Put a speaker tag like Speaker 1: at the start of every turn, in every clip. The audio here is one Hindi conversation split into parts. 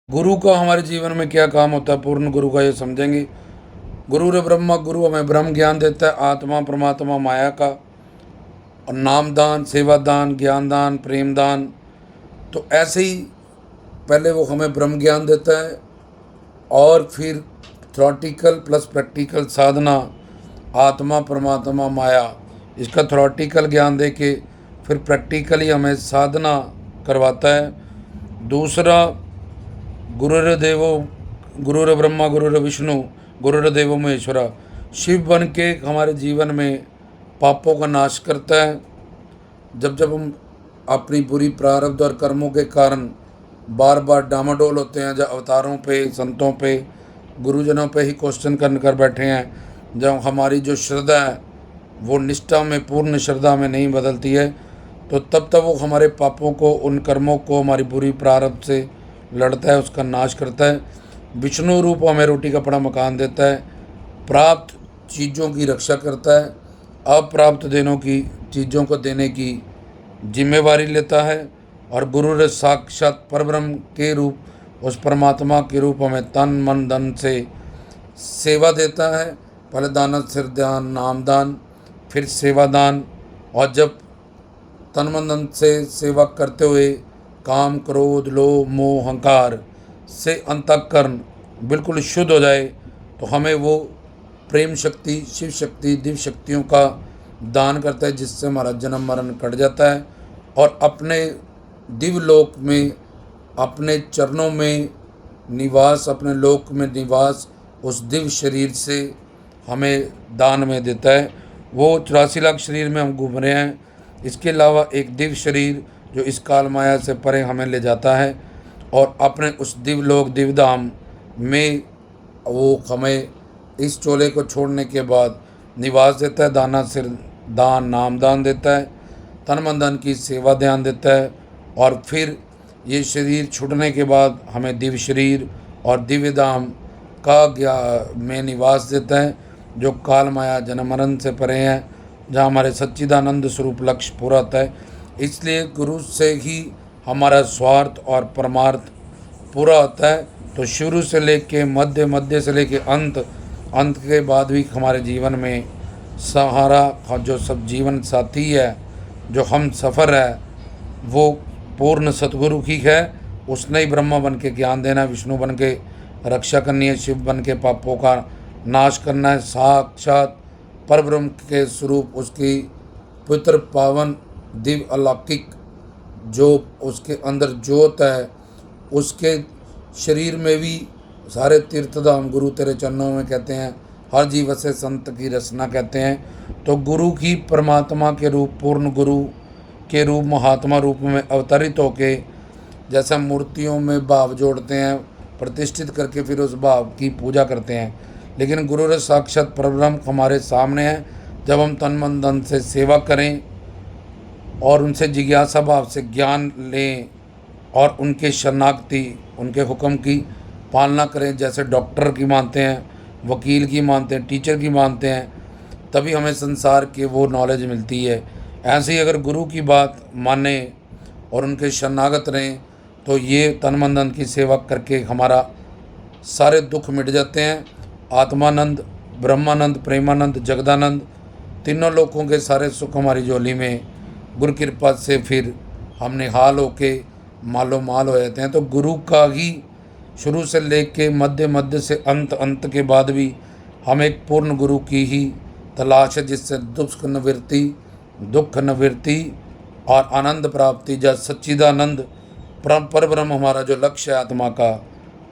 Speaker 1: गुरु का हमारे जीवन में क्या काम होता है, पूर्ण गुरु का ये समझेंगे। गुरु रे ब्रह्मा, गुरु हमें ब्रह्म ज्ञान देता है, आत्मा परमात्मा माया का, और नाम दान, सेवा दान, ज्ञान दान, प्रेम दान। तो ऐसे ही पहले वो हमें ब्रह्म ज्ञान देता है और फिर थ्योरेटिकल प्लस प्रैक्टिकल साधना, आत्मा परमात्मा माया, इसका थ्योरेटिकल ज्ञान दे के फिर प्रैक्टिकली हमें साधना करवाता है। दूसरा, गुरुर्देवो गुरुर ब्रह्मा गुरुर विष्णु गुरुर्देवो महेश्वरा, शिव बन के हमारे जीवन में पापों का नाश करता है। जब जब हम अपनी बुरी प्रारब्ध और कर्मों के कारण बार बार डामाडोल होते हैं, जब अवतारों पे, संतों पे, गुरुजनों पे ही क्वेश्चन कर बैठे हैं, जब हमारी जो श्रद्धा है वो निष्ठा में, पूर्ण श्रद्धा में नहीं बदलती है, तो तब तक वो हमारे पापों को, उन कर्मों को, हमारी बुरी प्रारब्ध से लड़ता है, उसका नाश करता है। विष्णु रूप हमें रोटी कपड़ा मकान देता है, प्राप्त चीज़ों की रक्षा करता है, अप्राप्त देनों की चीज़ों को देने की जिम्मेवारी लेता है। और गुरु साक्षात परब्रह्म के रूप, उस परमात्मा के रूप हमें तन मन धन से सेवा देता है। पहले दान, सिर दान, नाम दान, फिर सेवा दान। और जब तन मन धन से सेवा करते हुए काम, क्रोध, लोभ, मोह, अहंकार से अंतःकरण बिल्कुल शुद्ध हो जाए, तो हमें वो प्रेम शक्ति, शिव शक्ति, दिव्य शक्तियों का दान करता है, जिससे हमारा जन्म मरण कट जाता है। और अपने दिव्य लोक में, अपने चरणों में निवास, अपने लोक में निवास उस दिव्य शरीर से हमें दान में देता है। वो 84 लाख शरीर में हम घूम रहे हैं, इसके अलावा एक दिव्य शरीर जो इस काल माया से परे हमें ले जाता है, और अपने उस दिव्य लोक, दिव्य धाम में वो हमें इस चोले को छोड़ने के बाद निवास देता है। दाना, सिर दान, नाम दान देता है, तन मन धन की सेवा ध्यान देता है, और फिर ये शरीर छूटने के बाद हमें दिव्य शरीर और दिव्य धाम का में निवास देता है, जो काल माया जन्म मरण से परे हैं, जहाँ हमारे सच्चिदानंद स्वरूप लक्ष्य पूरा होता है। इसलिए गुरु से ही हमारा स्वार्थ और परमार्थ पूरा होता है। तो शुरू से लेके मध्य, मध्य से लेके अंत, अंत के बाद भी हमारे जीवन में सहारा, जो सब जीवन साथी है, जो हम सफ़र है, वो पूर्ण सतगुरु की है। उसने ही ब्रह्मा बन के ज्ञान देना है, विष्णु बन के रक्षा करनी है, शिव बन के पापों का नाश करना है। साक्षात परब्रह्म के स्वरूप, उसकी पवित्र पावन दिव्य अलौकिक जो उसके अंदर ज्योत है, उसके शरीर में भी सारे तीर्थधाम गुरु तेरे चरणों में कहते हैं, हर जीव से संत की रचना कहते हैं। तो गुरु की परमात्मा के रूप, पूर्ण गुरु के रूप, महात्मा रूप में अवतरित होके, जैसा मूर्तियों में भाव जोड़ते हैं, प्रतिष्ठित करके फिर उस भाव की पूजा करते हैं, लेकिन गुरु रे साक्षात परब्रह्म हमारे सामने है। जब हम तन मन धन से सेवा करें और उनसे जिज्ञासा भाव से ज्ञान लें और उनके शरणागति, उनके हुक्म की पालना करें, जैसे डॉक्टर की मानते हैं, वकील की मानते हैं, टीचर की मानते हैं, तभी हमें संसार की वो नॉलेज मिलती है। ऐसे ही अगर गुरु की बात माने और उनके शरणागत रहें, तो ये तन मन धन की सेवा करके हमारा सारे दुख मिट जाते हैं। आत्मानंद, ब्रह्मानंद, प्रेमानंद, जगदानंद, तीनों लोगों के सारे सुख हमारी झोली में गुरु कृपा से फिर हम निहाल होके मालो माल हो जाते हैं। तो गुरु का ही शुरू से लेके मध्य, मध्य से अंत, अंत के बाद भी हम एक पूर्ण गुरु की ही तलाश है, जिससे दुख निवृत्ति और आनंद प्राप्ति, जब सच्चिदानंद पर ब्रह्म हमारा जो लक्ष्य है आत्मा का,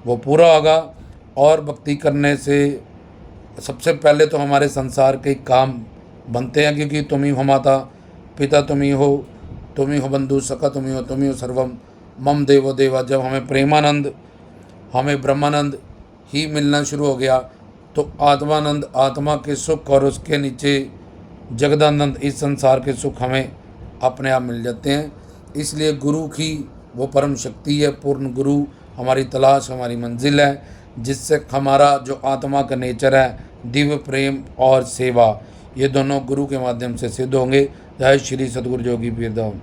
Speaker 1: वो पूरा होगा। और भक्ति करने से सबसे पहले तो हमारे संसार के काम बनते हैं, क्योंकि तुम ही हो माता पिता, तुम ही हो बंधु सखा, तुम ही हो सर्वम मम देवो देवा। जब हमें प्रेमानंद, हमें ब्रह्मानंद ही मिलना शुरू हो गया, तो आत्मानंद, आत्मा के सुख, और उसके नीचे जगदानंद, इस संसार के सुख हमें अपने आप मिल जाते हैं। इसलिए गुरु की वो परम शक्ति है, पूर्ण गुरु हमारी तलाश, हमारी मंजिल है, जिससे हमारा जो आत्मा का नेचर है, दिव्य प्रेम और सेवा, ये दोनों गुरु के माध्यम से सिद्ध होंगे। जय श्री सतगुरु जोगी पीर धाम।